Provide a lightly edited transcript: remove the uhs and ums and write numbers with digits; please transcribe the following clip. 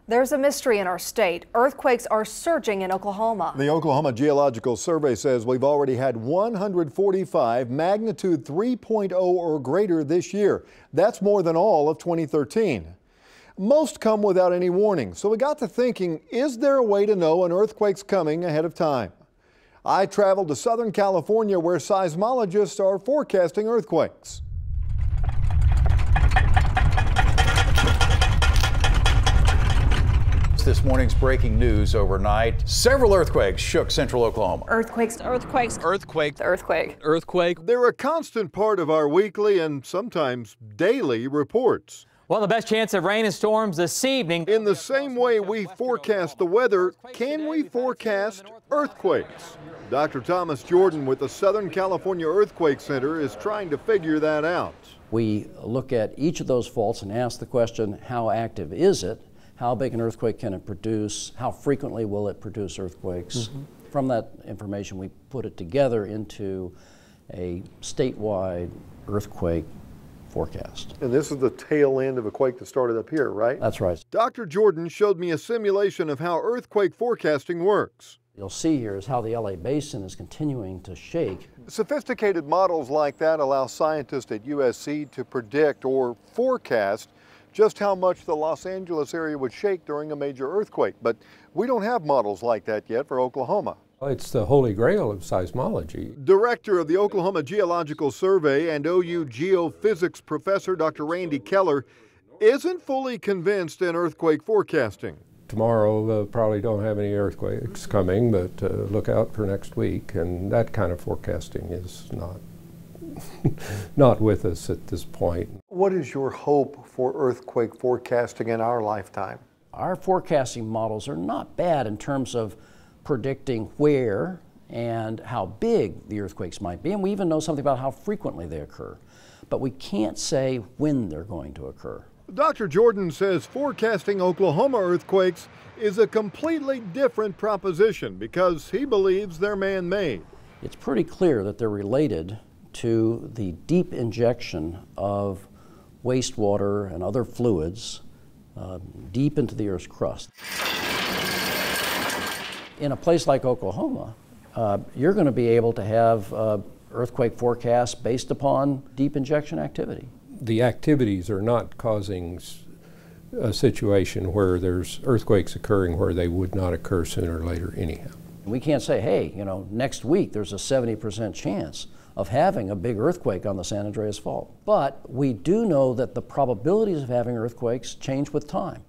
There's a mystery in our state. Earthquakes are surging in Oklahoma. The Oklahoma Geological Survey says we've already had 145 magnitude 3.0 or greater this year. That's more than all of 2013. Most come without any warning, so we got to thinking, is there a way to know an earthquake's coming ahead of time? I traveled to Southern California where seismologists are forecasting earthquakes. This morning's breaking news overnight. Several earthquakes shook central Oklahoma. Earthquakes. Earthquake. They're a constant part of our weekly and sometimes daily reports. Well, the best chance of rain and storms this evening. In the same way we forecast the weather, can we forecast earthquakes? Dr. Thomas Jordan with the Southern California Earthquake Center is trying to figure that out. We look at each of those faults and ask the question, how active is it? How big an earthquake can it produce? How frequently will it produce earthquakes? From that information, we put it together into a statewide earthquake forecast. And this is the tail end of a quake that started up here, right? That's right. Dr. Jordan showed me a simulation of how earthquake forecasting works. You'll see here is how the LA basin is continuing to shake. Sophisticated models like that allow scientists at USC to predict or forecast just how much the Los Angeles area would shake during a major earthquake. But we don't have models like that yet for Oklahoma. It's the holy grail of seismology. Director of the Oklahoma Geological Survey and OU geophysics professor Dr. Randy Keller isn't fully convinced in earthquake forecasting. Tomorrow probably don't have any earthquakes coming, but look out for next week, and that kind of forecasting is not with us at this point. What is your hope for earthquake forecasting in our lifetime? Our forecasting models are not bad in terms of predicting where and how big the earthquakes might be, and we even know something about how frequently they occur. But we can't say when they're going to occur. Dr. Jordan says forecasting Oklahoma earthquakes is a completely different proposition because he believes they're man-made. It's pretty clear that they're related to the deep injection of wastewater and other fluids deep into the Earth's crust. In a place like Oklahoma, you're going to be able to have earthquake forecasts based upon deep injection activity. The activities are not causing a situation where there's earthquakes occurring where they would not occur sooner or later anyhow. We can't say, hey, next week there's a 70% chance of having a big earthquake on the San Andreas Fault. But we do know that the probabilities of having earthquakes change with time.